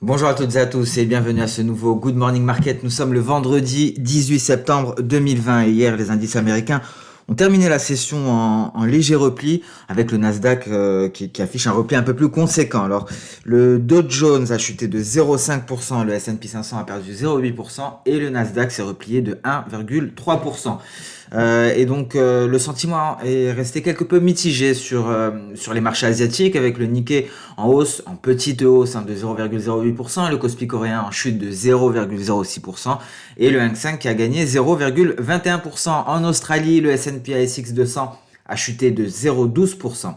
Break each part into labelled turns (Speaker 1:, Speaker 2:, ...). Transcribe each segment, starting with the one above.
Speaker 1: Bonjour à toutes et à tous et bienvenue à ce nouveau Good Morning Market. Nous sommes le vendredi 18 septembre 2020 et hier les indices américains ont terminé la session en léger repli avec le Nasdaq qui affiche un repli un peu plus conséquent. Alors le Dow Jones a chuté de 0,5%, le S&P 500 a perdu 0,8% et le Nasdaq s'est replié de 1,3%. Le sentiment est resté quelque peu mitigé sur les marchés asiatiques avec le Nikkei en hausse, en petite hausse de 0,08%, le Kospi coréen en chute de 0,06% et le Hang Seng qui a gagné 0,21%. En Australie, le S&P ASX 200 a chuté de 0,12%.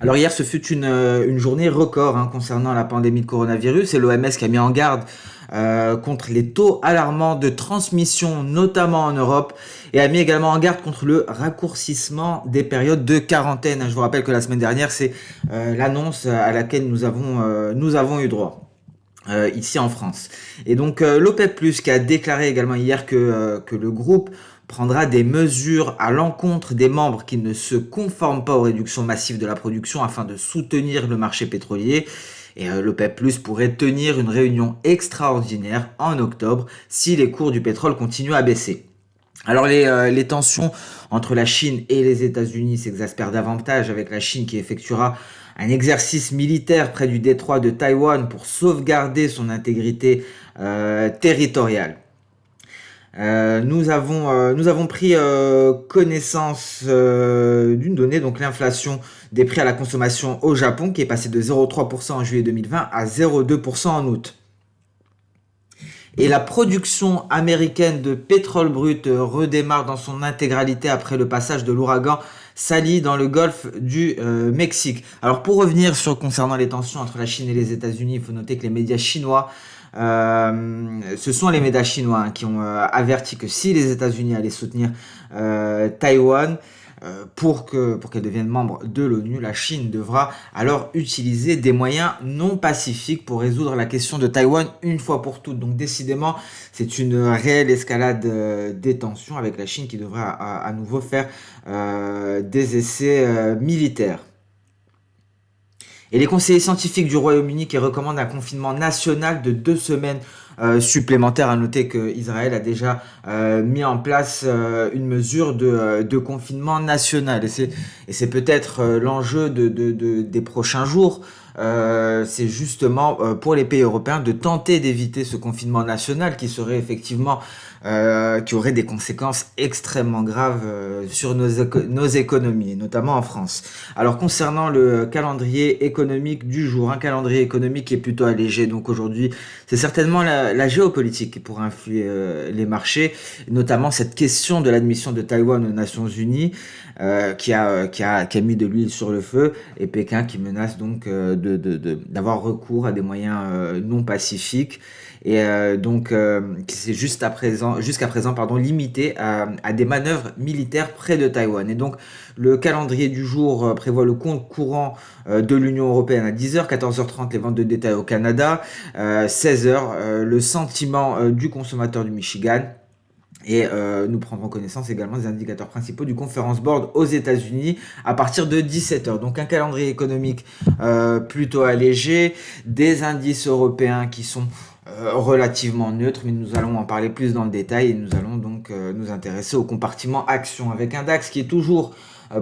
Speaker 1: Alors hier, ce fut une journée record concernant la pandémie de coronavirus et l'OMS qui a mis en garde contre les taux alarmants de transmission, notamment en Europe, et a mis également en garde contre le raccourcissement des périodes de quarantaine. Je vous rappelle que la semaine dernière, c'est l'annonce à laquelle nous avons eu droit. Ici en France. Et donc l'OPEP+, qui a déclaré également hier que le groupe prendra des mesures à l'encontre des membres qui ne se conforment pas aux réductions massives de la production afin de soutenir le marché pétrolier. Et l'OPEP+, pourrait tenir une réunion extraordinaire en octobre si les cours du pétrole continuent à baisser. Alors les tensions entre la Chine et les États-Unis s'exaspèrent davantage avec la Chine qui effectuera un exercice militaire près du détroit de Taïwan pour sauvegarder son intégrité territoriale. Nous avons pris connaissance d'une donnée, donc l'inflation des prix à la consommation au Japon qui est passée de 0,3% en juillet 2020 à 0,2% en août. Et la production américaine de pétrole brut redémarre dans son intégralité après le passage de l'ouragan Sally dans le golfe du Mexique. Alors pour revenir concernant les tensions entre la Chine et les États-Unis, il faut noter que les médias chinois, ce sont les médias chinois qui ont averti que si les États-Unis allaient soutenir Taïwan, pour qu'elle devienne membre de l'ONU, la Chine devra alors utiliser des moyens non pacifiques pour résoudre la question de Taïwan une fois pour toutes. Donc décidément, c'est une réelle escalade des tensions avec la Chine qui devra à nouveau faire des essais militaires. Et les conseillers scientifiques du Royaume-Uni qui recommandent un confinement national de 2 semaines supplémentaires. À noter qu'Israël a déjà mis en place une mesure de confinement national. Et c'est peut-être l'enjeu des prochains jours. C'est justement pour les pays européens de tenter d'éviter ce confinement national qui aurait des conséquences extrêmement graves sur nos économies, notamment en France. Alors concernant le calendrier économique du jour, un calendrier économique qui est plutôt allégé, donc aujourd'hui c'est certainement la géopolitique qui pourra influer les marchés, notamment cette question de l'admission de Taïwan aux Nations Unies qui a mis de l'huile sur le feu, et Pékin qui menace donc d'avoir recours à des moyens non pacifiques et qui s'est jusqu'à présent limité à des manœuvres militaires près de Taïwan. Et donc le calendrier du jour prévoit le compte courant de l'Union européenne à 10h, 14h30 les ventes de détail au Canada, 16h le sentiment du consommateur du Michigan. Et nous prendrons connaissance également des indicateurs principaux du Conference Board aux États-Unis à partir de 17h. Donc un calendrier économique plutôt allégé, des indices européens qui sont relativement neutres, mais nous allons en parler plus dans le détail et nous allons donc nous intéresser au compartiment action avec un DAX qui est toujours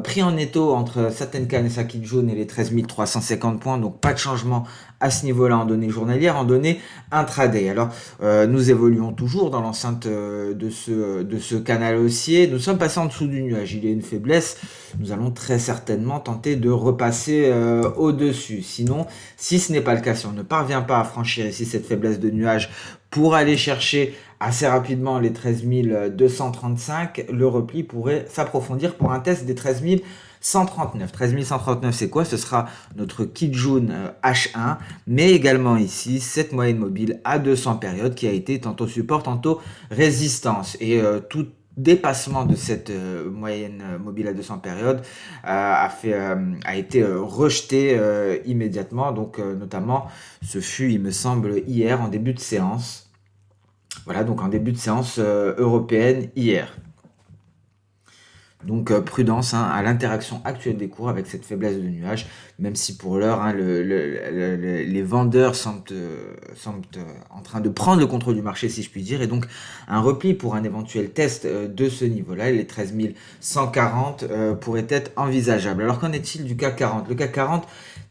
Speaker 1: pris en étau entre Satenkan et Sakijun et les 13 350 points, donc pas de changement à ce niveau-là en données journalières, en données intraday. Alors nous évoluons toujours dans l'enceinte de ce canal haussier, nous sommes passés en dessous du nuage, il y a une faiblesse, nous allons très certainement tenter de repasser au-dessus. Sinon, si ce n'est pas le cas, si on ne parvient pas à franchir ici cette faiblesse de nuage pour aller chercher assez rapidement les 13 235, le repli pourrait s'approfondir pour un test des 13 139. 13 139, c'est quoi? Ce sera notre Kijun H1, mais également ici, cette moyenne mobile à 200 périodes qui a été tantôt support, tantôt résistance. Et tout dépassement de cette moyenne mobile à 200 périodes a été rejeté immédiatement. Donc notamment, ce fut, il me semble, hier en début de séance. Voilà, donc en début de séance européenne hier. Donc prudence à l'interaction actuelle des cours avec cette faiblesse de nuages, même si pour l'heure les vendeurs semblent en train de prendre le contrôle du marché si je puis dire, et donc un repli pour un éventuel test de ce niveau-là, les 13 140 pourrait être envisageable. Alors qu'en est-il du CAC 40? Le CAC 40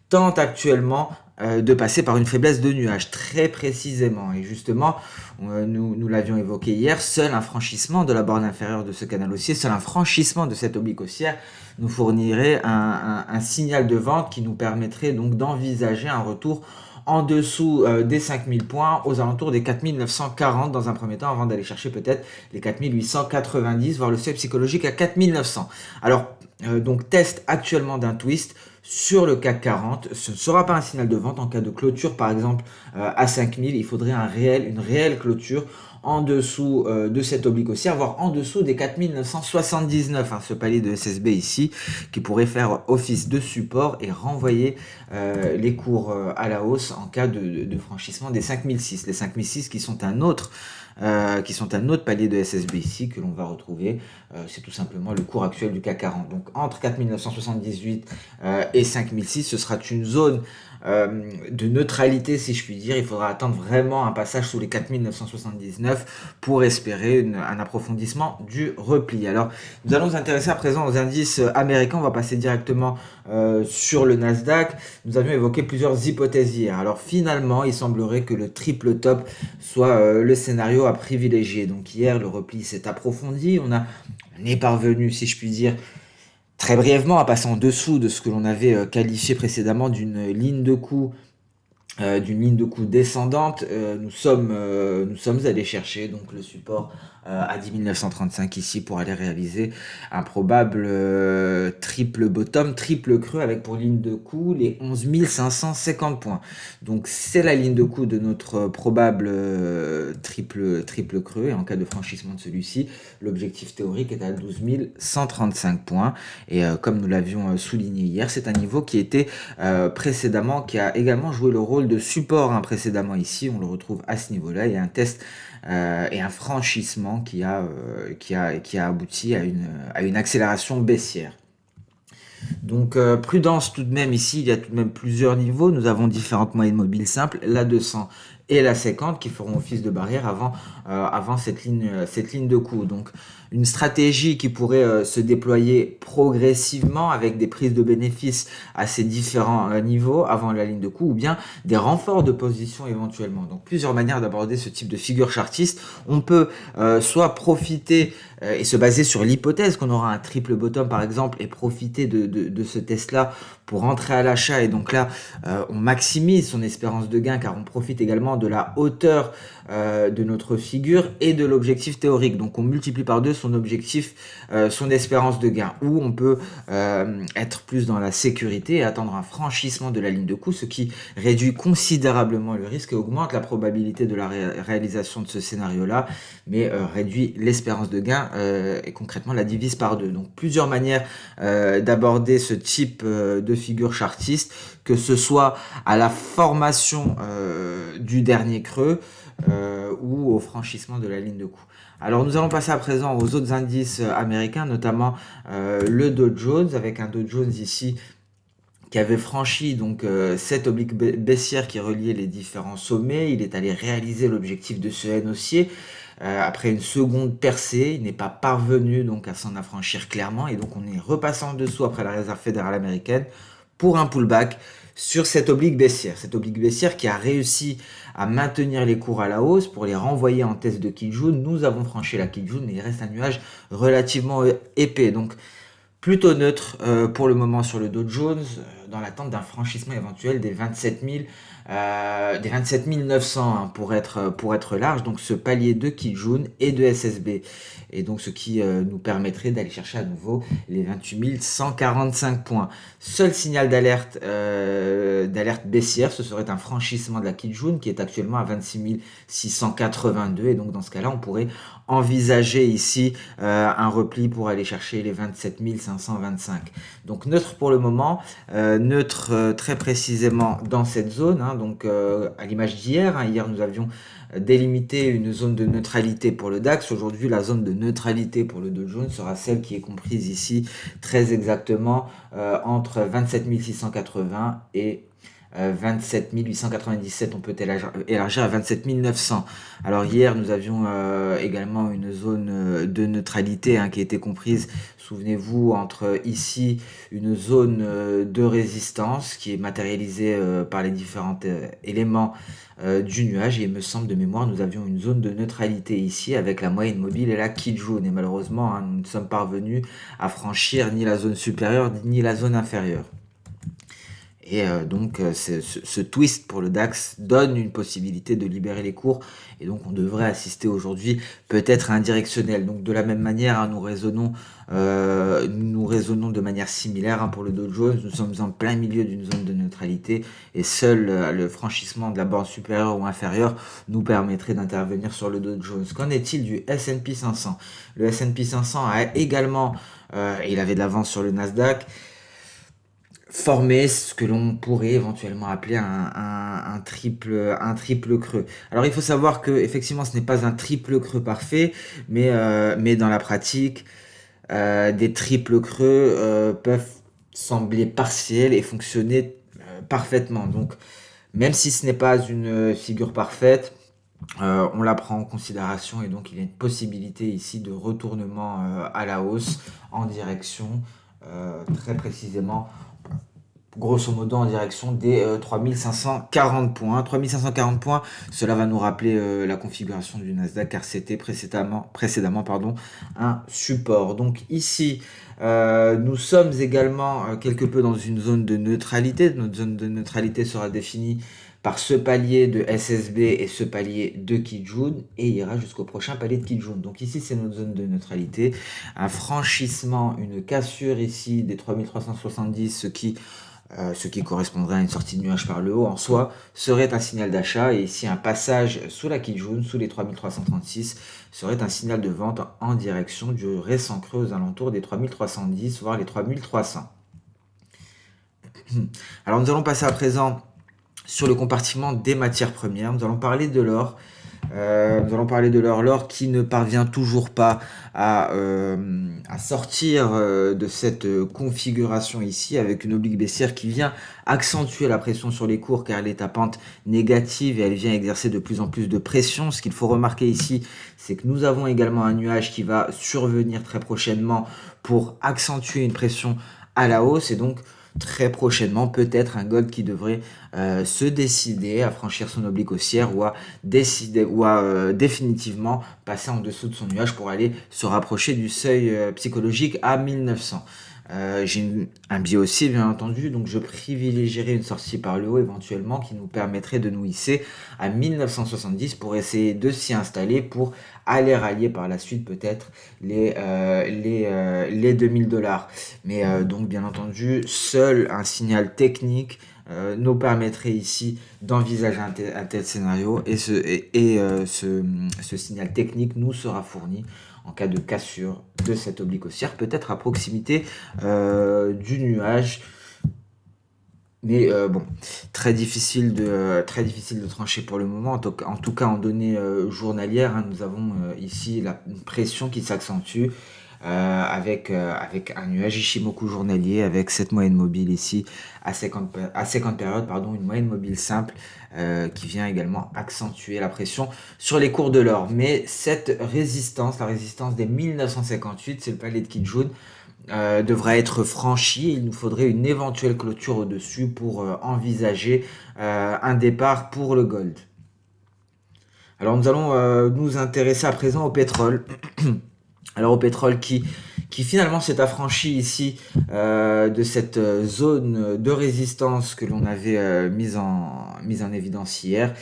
Speaker 1: tente actuellement de passer par une faiblesse de nuages, très précisément. Et justement, nous l'avions évoqué hier, seul un franchissement de la borne inférieure de ce canal haussier, seul un franchissement de cette oblique haussière nous fournirait un signal de vente qui nous permettrait donc d'envisager un retour en dessous des 5000 points, aux alentours des 4940 dans un premier temps, avant d'aller chercher peut-être les 4890, voire le seuil psychologique à 4900. Alors, donc test actuellement d'un twist sur le CAC 40, ce ne sera pas un signal de vente en cas de clôture par exemple à 5000, il faudrait une réelle clôture en dessous de cette oblique haussière, voire en dessous des 4979, ce palier de SSB ici, qui pourrait faire office de support et renvoyer les cours à la hausse en cas de franchissement des 5006. Les 5006 qui sont un autre palier de SSB ici que l'on va retrouver, c'est tout simplement le cours actuel du CAC 40. Donc entre 4978 et 5006, ce sera une zone de neutralité si je puis dire. Il faudra attendre vraiment un passage sous les 4979 pour espérer un approfondissement du repli. Alors nous allons nous intéresser à présent aux indices américains. On va passer directement sur le Nasdaq. Nous avions évoqué plusieurs hypothèses hier. Alors finalement il semblerait que le triple top soit le scénario à privilégier. Donc hier le repli s'est approfondi, on est parvenu si je puis dire très brièvement à passer en dessous de ce que l'on avait qualifié précédemment d'une ligne de coup descendante. Nous sommes allés chercher donc le support à 10 935 ici pour aller réaliser un probable triple bottom, triple creux avec pour ligne de coup les 11 550 points. Donc c'est la ligne de coup de notre probable triple creux, et en cas de franchissement de celui-ci, l'objectif théorique est à 12 135 points. Et comme nous l'avions souligné hier, c'est un niveau qui était précédemment, qui a également joué le rôle de support précédemment ici. On le retrouve à ce niveau-là. Il y a un test et un franchissement qui a abouti à une accélération baissière. Donc prudence tout de même ici, il y a tout de même plusieurs niveaux. Nous avons différentes moyennes mobiles simples, la 200 et la 50 qui feront office de barrière avant cette ligne de coup. Donc une stratégie qui pourrait se déployer progressivement avec des prises de bénéfices à ces différents niveaux avant la ligne de coup, ou bien des renforts de position éventuellement. Donc plusieurs manières d'aborder ce type de figure chartiste. On peut soit profiter et se baser sur l'hypothèse qu'on aura un triple bottom par exemple et profiter de ce test là pour rentrer à l'achat, et donc là on maximise son espérance de gain car on profite également de la hauteur de notre figure et de l'objectif théorique. Donc on multiplie par deux son objectif, son espérance de gain, ou on peut être plus dans la sécurité et attendre un franchissement de la ligne de coup, ce qui réduit considérablement le risque et augmente la probabilité de la réalisation de ce scénario là, mais réduit l'espérance de gain et concrètement la divise par deux. Donc plusieurs manières d'aborder ce type de figure chartiste, que ce soit à la formation du dernier creux ou au franchissement de la ligne de coup. Alors nous allons passer à présent aux autres indices américains, notamment le Dow Jones, avec un Dow Jones ici qui avait franchi donc cette oblique baissière qui reliait les différents sommets. Il est allé réaliser l'objectif de ce N haussier. Après une seconde percée, il n'est pas parvenu donc à s'en affranchir clairement, et donc on est repassé en dessous après la réserve fédérale américaine pour un pullback sur cette oblique baissière. Cette oblique baissière qui a réussi à maintenir les cours à la hausse pour les renvoyer en test de Kijun. Nous avons franchi la Kijun, mais il reste un nuage relativement épais. Donc plutôt neutre pour le moment sur le Dow Jones, dans l'attente d'un franchissement éventuel des 27 900 pour être large, donc ce palier de Kijun et de SSB, et donc ce qui nous permettrait d'aller chercher à nouveau les 28 145 points. Seul signal d'alerte baissière, ce serait un franchissement de la Kijun qui est actuellement à 26 682, et donc dans ce cas-là on pourrait envisager ici un repli pour aller chercher les 27 525. Donc neutre pour le moment, neutre très précisément dans cette zone, hein, donc à l'image d'hier. Hein, hier, nous avions délimité une zone de neutralité pour le DAX. Aujourd'hui, la zone de neutralité pour le Dow Jones sera celle qui est comprise ici très exactement entre 27 680 et 27 897, on peut élargir à 27 900. Alors hier, nous avions également une zone de neutralité, hein, qui était comprise, souvenez-vous, entre ici une zone de résistance qui est matérialisée par les différents éléments du nuage. Et il me semble de mémoire, nous avions une zone de neutralité ici avec la moyenne mobile et la Kijun. Et malheureusement, hein, nous ne sommes parvenus à franchir ni la zone supérieure ni la zone inférieure. Et donc ce twist pour le DAX donne une possibilité de libérer les cours, et donc on devrait assister aujourd'hui peut-être à un directionnel. Donc de la même manière, hein, nous raisonnons de manière similaire, hein, pour le Dow Jones. Nous sommes en plein milieu d'une zone de neutralité, et seul le franchissement de la borne supérieure ou inférieure nous permettrait d'intervenir sur le Dow Jones. Qu'en est-il du S&P 500? Le S&P 500 a également, il avait de l'avance sur le Nasdaq, former ce que l'on pourrait éventuellement appeler un triple creux. Alors il faut savoir que effectivement ce n'est pas un triple creux parfait, mais dans la pratique, des triples creux peuvent sembler partiels et fonctionner parfaitement. Donc même si ce n'est pas une figure parfaite, on la prend en considération, et donc il y a une possibilité ici de retournement à la hausse en direction, très précisément, grosso modo en direction des 3540 points. 3540 points, cela va nous rappeler la configuration du Nasdaq, car c'était précédemment un support. Donc ici, nous sommes également quelque peu dans une zone de neutralité. Notre zone de neutralité sera définie par ce palier de SSB et ce palier de Kijun, et ira jusqu'au prochain palier de Kijun. Donc ici, c'est notre zone de neutralité. Un franchissement, une cassure ici des 3370, ce qui correspondrait à une sortie de nuage par le haut en soi, serait un signal d'achat. Et ici, un passage sous la Kijun, sous les 3336, serait un signal de vente en direction du récent creux aux alentours des 3310, voire les 3300. Alors nous allons passer à présent sur le compartiment des matières premières. Nous allons parler de l'or. L'or qui ne parvient toujours pas à sortir de cette configuration ici, avec une oblique baissière qui vient accentuer la pression sur les cours, car elle est à pente négative et elle vient exercer de plus en plus de pression. Ce qu'il faut remarquer ici, c'est que nous avons également un nuage qui va survenir très prochainement pour accentuer une pression à la hausse, et donc très prochainement peut-être un gold qui devrait se décider à franchir son oblique haussière, ou à définitivement passer en dessous de son nuage pour aller se rapprocher du seuil psychologique à 1900. J'ai un biais haussier, bien entendu, donc je privilégierai une sortie par le haut éventuellement qui nous permettrait de nous hisser à 1970 pour essayer de s'y installer, pour aller rallier par la suite peut-être les 2000 $. Mais donc bien entendu, seul un signal technique nous permettrait ici d'envisager un tel scénario, et ce signal technique nous sera fourni en cas de cassure de cette oblique haussière, peut-être à proximité du nuage. Mais bon, très difficile de trancher pour le moment. En tout cas, en données journalières, hein, nous avons ici une pression qui s'accentue avec un nuage Ishimoku journalier, avec cette moyenne mobile ici à 50 périodes, une moyenne mobile simple qui vient également accentuer la pression sur les cours de l'or. Mais cette résistance, la résistance des 1958, c'est le palier de Kijun, devra être franchie. Il nous faudrait une éventuelle clôture au-dessus pour envisager un départ pour le gold. Alors nous allons nous intéresser à présent au pétrole. Alors au pétrole qui finalement s'est affranchi ici de cette zone de résistance que l'on avait mise en évidence hier.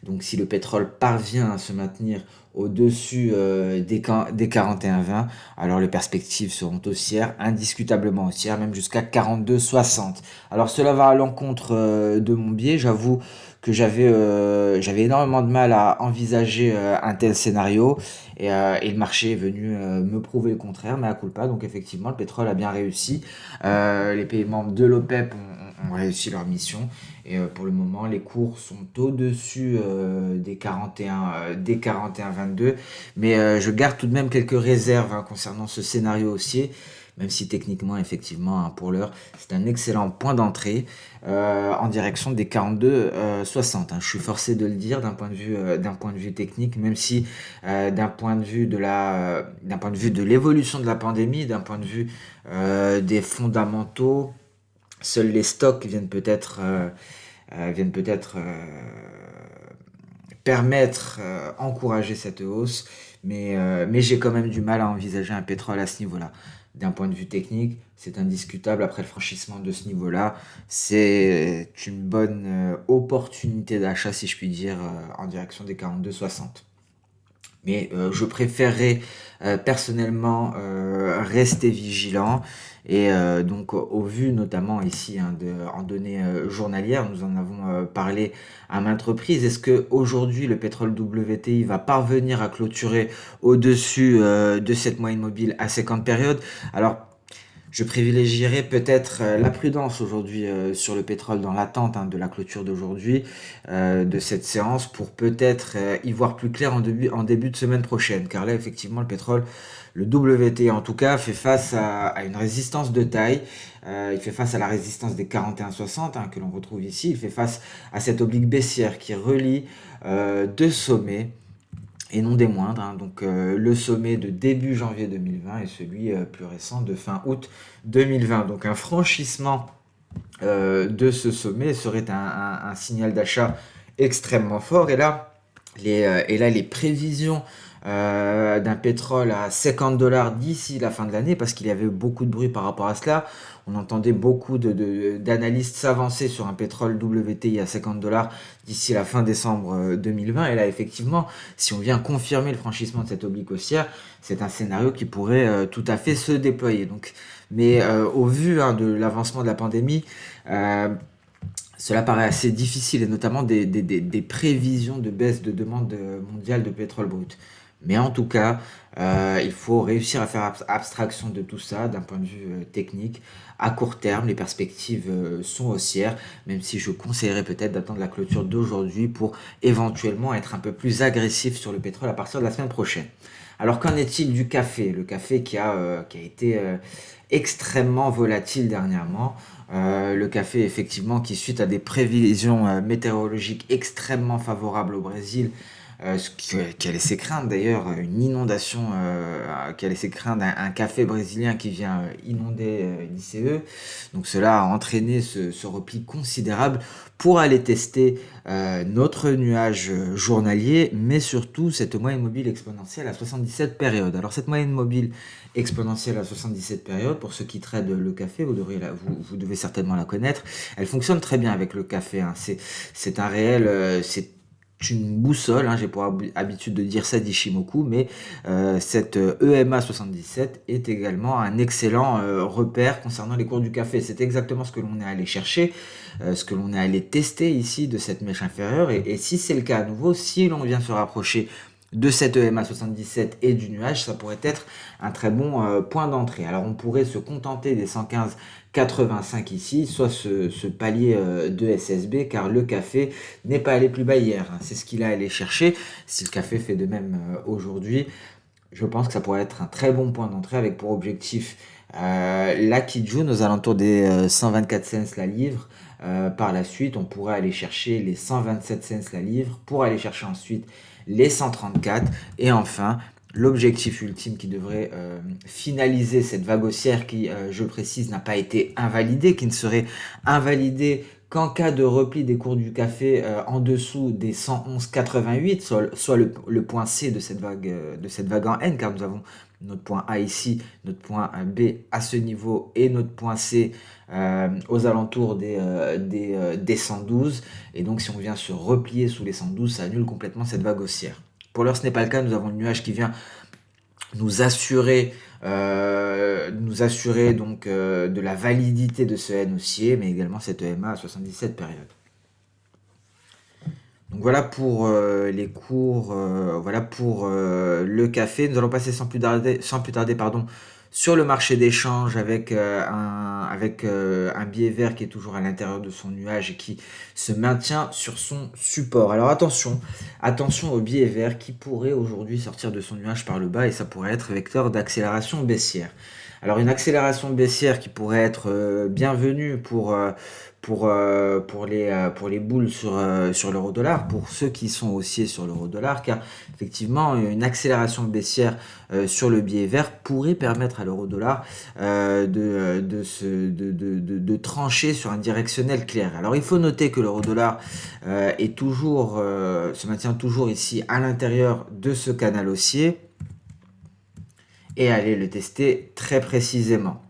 Speaker 1: Donc si le pétrole parvient à se maintenir au-dessus des 41,20, alors les perspectives seront haussières, indiscutablement haussières, même jusqu'à 42,60. Alors cela va à l'encontre de mon biais. J'avoue que j'avais énormément de mal à envisager un tel scénario, et le marché est venu me prouver le contraire, mais à culpa. Donc effectivement, le pétrole a bien réussi. Les pays membres de l'OPEP ont réussi leur mission. Et pour le moment, les cours sont au-dessus des 41,22. Mais je garde tout de même quelques réserves concernant ce scénario haussier, même si techniquement, effectivement, pour l'heure, c'est un excellent point d'entrée en direction des 42,60. Je suis forcé de le dire d'un point de vue technique, même si d'un point de vue de l'évolution de la pandémie, d'un point de vue des fondamentaux, seuls les stocks viennent peut-être permettre, encourager cette hausse, mais j'ai quand même du mal à envisager un pétrole à ce niveau-là. D'un point de vue technique, c'est indiscutable. Après le franchissement de ce niveau-là, c'est une bonne opportunité d'achat, si je puis dire, en direction des 42,60. Mais je préférerais personnellement rester vigilant. Et donc au vu notamment ici en données journalières, nous en avons parlé à maintes reprises. Est-ce que aujourd'hui le pétrole WTI va parvenir à clôturer au-dessus de cette moyenne mobile à 50 périodes? Alors je privilégierais peut-être la prudence aujourd'hui sur le pétrole dans l'attente de la clôture d'aujourd'hui, de cette séance, pour peut-être y voir plus clair en début de semaine prochaine. Car là, effectivement, le pétrole, le WTI en tout cas, fait face à une résistance de taille. Il fait face à la résistance des 41,60 que l'on retrouve ici. Il fait face à cette oblique baissière qui relie deux sommets et non des moindres. Donc le sommet de début janvier 2020 et celui plus récent de fin août 2020. Donc un franchissement de ce sommet serait un signal d'achat extrêmement fort. Et là, les prévisions d'un pétrole à 50 dollars d'ici la fin de l'année, parce qu'il y avait beaucoup de bruit par rapport à cela. On entendait beaucoup d'analystes s'avancer sur un pétrole WTI à 50 dollars d'ici la fin décembre 2020. Et là, effectivement, si on vient confirmer le franchissement de cette oblique haussière, c'est un scénario qui pourrait tout à fait se déployer. Donc, mais au vu de l'avancement de la pandémie, cela paraît assez difficile, et notamment des prévisions de baisse de demande mondiale de pétrole brut. Mais en tout cas, il faut réussir à faire abstraction de tout ça d'un point de vue technique. À court terme, les perspectives sont haussières, même si je conseillerais peut-être d'attendre la clôture d'aujourd'hui pour éventuellement être un peu plus agressif sur le pétrole à partir de la semaine prochaine. Alors qu'en est-il du café? Le café qui a été extrêmement volatile dernièrement. Le café, effectivement, qui suite à des prévisions météorologiques extrêmement favorables au Brésil, qui a laissé craindre d'ailleurs une inondation, qui a laissé craindre un café brésilien qui vient inonder l'ICE. Donc cela a entraîné ce repli considérable pour aller tester notre nuage journalier, mais surtout cette moyenne mobile exponentielle à 77 périodes. Alors cette moyenne mobile exponentielle à 77 périodes, pour ceux qui tradent le café, vous devez certainement la connaître. Elle fonctionne très bien avec le café. C'est un réel, c'est une boussole, j'ai pour habitude de dire ça d'Ishimoku, mais cette EMA 77 est également un excellent repère concernant les cours du café. C'est exactement ce que l'on est allé chercher, ce que l'on est allé tester ici de cette mèche inférieure, et si c'est le cas à nouveau, si l'on vient se rapprocher de cette EMA 77 et du nuage, ça pourrait être un très bon point d'entrée. Alors on pourrait se contenter des 115,85 ici, soit ce palier de SSB, car le café n'est pas allé plus bas hier. C'est ce qu'il a allé chercher. Si le café fait de même aujourd'hui, je pense que ça pourrait être un très bon point d'entrée, avec pour objectif la Kijun aux alentours des 124 cents la livre. Par la suite, on pourrait aller chercher les 127 cents la livre, pour aller chercher ensuite les 134, et enfin l'objectif ultime qui devrait finaliser cette vague haussière qui, je précise, n'a pas été invalidée, qui ne serait invalidée qu'en cas de repli des cours du café en dessous des 111,88, soit le point C de cette vague en N, car nous avons notre point A ici, notre point B à ce niveau, et notre point C aux alentours des 112. Et donc si on vient se replier sous les 112, ça annule complètement cette vague haussière. Pour l'heure, ce n'est pas le cas. Nous avons le nuage qui vient nous assurer donc de la validité de ce N haussier, mais également cette EMA à 77 périodes. Donc voilà pour les cours, voilà pour le café. Nous allons passer sans plus tarder pardon, sur le marché d'échange avec un billet vert qui est toujours à l'intérieur de son nuage et qui se maintient sur son support. Alors attention au billet vert qui pourrait aujourd'hui sortir de son nuage par le bas et ça pourrait être vecteur d'accélération baissière. Alors une accélération baissière qui pourrait être bienvenue pour les boules sur l'euro dollar, pour ceux qui sont haussiers sur l'euro dollar, car effectivement, une accélération baissière sur le billet vert pourrait permettre à l'euro dollar de trancher sur un directionnel clair. Alors il faut noter que l'euro dollar se maintient toujours ici à l'intérieur de ce canal haussier et aller le tester très précisément.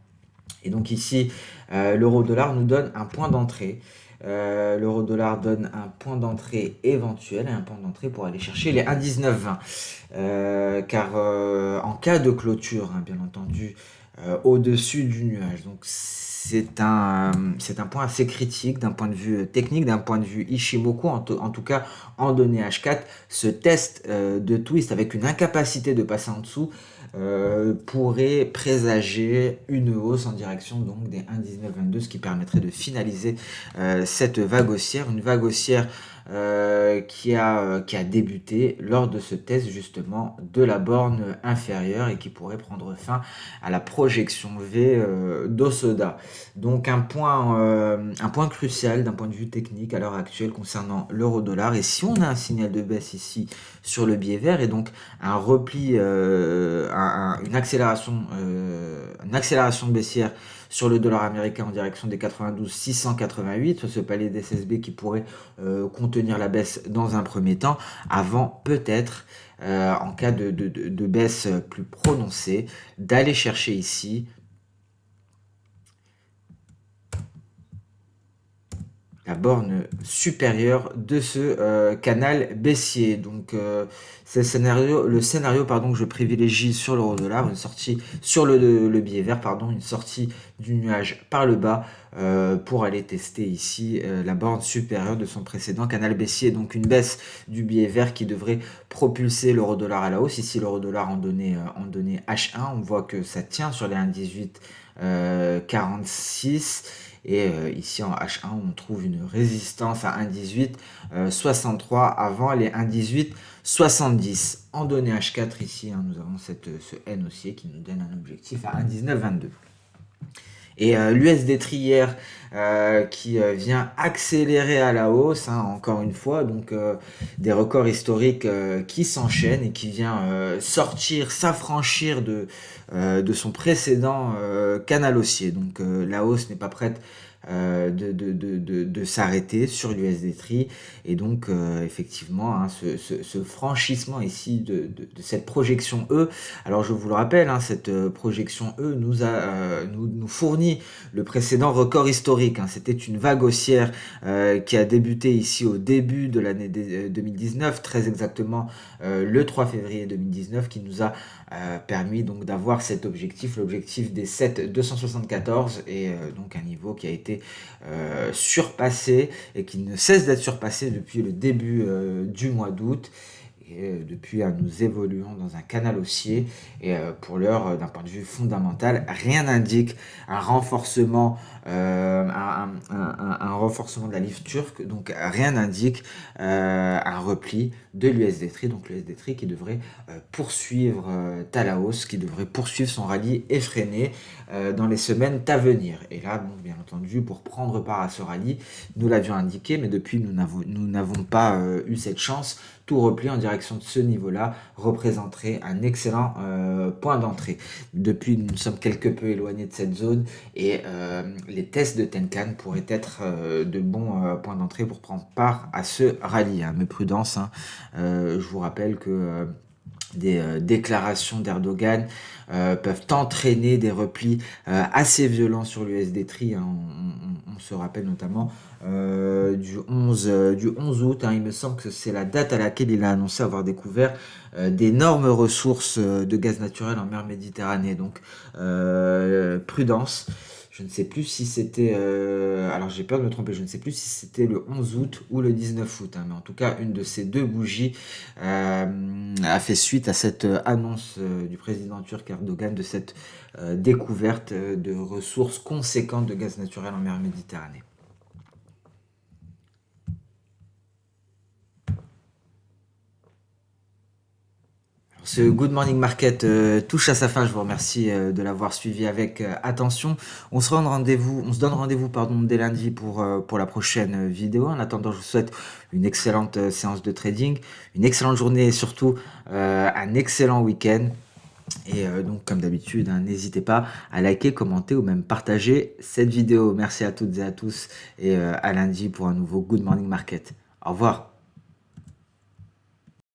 Speaker 1: Et donc ici, l'euro-dollar nous donne un point d'entrée. L'euro-dollar donne un point d'entrée éventuel et un point d'entrée pour aller chercher les 1,1920. Car en cas de clôture, hein, bien entendu, au-dessus du nuage. Donc c'est un point assez critique d'un point de vue technique, d'un point de vue Ishimoku, en tout cas en données H4. Ce test de twist avec une incapacité de passer en dessous pourrait présager une hausse en direction donc des 1,1922, ce qui permettrait de finaliser cette vague haussière, une vague haussière qui a débuté lors de ce test justement de la borne inférieure et qui pourrait prendre fin à la projection V d'Osoda. Donc un point crucial d'un point de vue technique à l'heure actuelle concernant l'euro-dollar. Et si on a un signal de baisse ici sur le biais vert et donc un repli, une accélération baissière sur le dollar américain en direction des 92 688, ce palier d'SSB qui pourrait contenir la baisse dans un premier temps, avant peut-être, en cas de baisse plus prononcée, d'aller chercher ici la borne supérieure de ce canal baissier. Donc c'est le scénario pardon, que je privilégie sur l'euro dollar, une sortie sur le billet vert, pardon, une sortie du nuage par le bas pour aller tester ici la borne supérieure de son précédent canal baissier. Donc une baisse du billet vert qui devrait propulser l'euro dollar à la hausse. Ici l'euro dollar en données H1, on voit que ça tient sur les 1,18 46. Et ici en H1, on trouve une résistance à 1,18 63 avant les 1,18 70. En données H4 ici, hein, nous avons ce N haussier qui nous donne un objectif à 1,19 22. Et l'USD hier qui vient accélérer à la hausse, hein, encore une fois, donc des records historiques qui s'enchaînent et qui vient s'affranchir de son précédent canal haussier. Donc la hausse n'est pas prête de s'arrêter sur l'USD Tri et donc effectivement hein, ce franchissement ici de cette projection E. Alors je vous le rappelle, hein, cette projection E nous fournit le précédent record historique, hein. C'était une vague haussière qui a débuté ici au début de l'année 2019, très exactement le 3 février 2019, qui nous a permis donc d'avoir cet objectif, l'objectif des 7,274 et donc un niveau qui a été surpassé et qui ne cesse d'être surpassé depuis le début du mois d'août. Et depuis, nous évoluons dans un canal haussier et pour l'heure, d'un point de vue fondamental, rien n'indique un renforcement, un renforcement de la livre turque, donc rien n'indique un repli de l'USD Tri, donc l'USD Tri qui devrait poursuivre à la hausse, qui devrait poursuivre son rallye effréné dans les semaines à venir. Et là, bon, bien entendu, pour prendre part à ce rallye, nous l'avions indiqué, mais depuis, nous n'avons pas eu cette chance. Tout repli en direction de ce niveau-là représenterait un excellent point d'entrée. Depuis, nous sommes quelque peu éloignés de cette zone et les tests de Tenkan pourraient être de bons points d'entrée pour prendre part à ce rallye. Hein. Mais prudence, hein. Je vous rappelle que des déclarations d'Erdogan peuvent entraîner des replis assez violents sur l'USD Tri. Hein. On se rappelle notamment du 11 août. Hein. Il me semble que c'est la date à laquelle il a annoncé avoir découvert d'énormes ressources de gaz naturel en mer Méditerranée. Donc prudence. Je ne sais plus si c'était, alors j'ai peur de me tromper, je ne sais plus si c'était le 11 août ou le 19 août, hein, mais en tout cas, une de ces 2 bougies, a fait suite à cette, annonce, du président turc Erdogan de cette, découverte, de ressources conséquentes de gaz naturel en mer Méditerranée. Ce Good Morning Market touche à sa fin. Je vous remercie de l'avoir suivi avec attention. On se donne rendez-vous pardon, dès lundi pour la prochaine vidéo. En attendant, je vous souhaite une excellente séance de trading, une excellente journée et surtout un excellent week-end. Et donc, comme d'habitude, hein, n'hésitez pas à liker, commenter ou même partager cette vidéo. Merci à toutes et à tous et à lundi pour un nouveau Good Morning Market. Au revoir.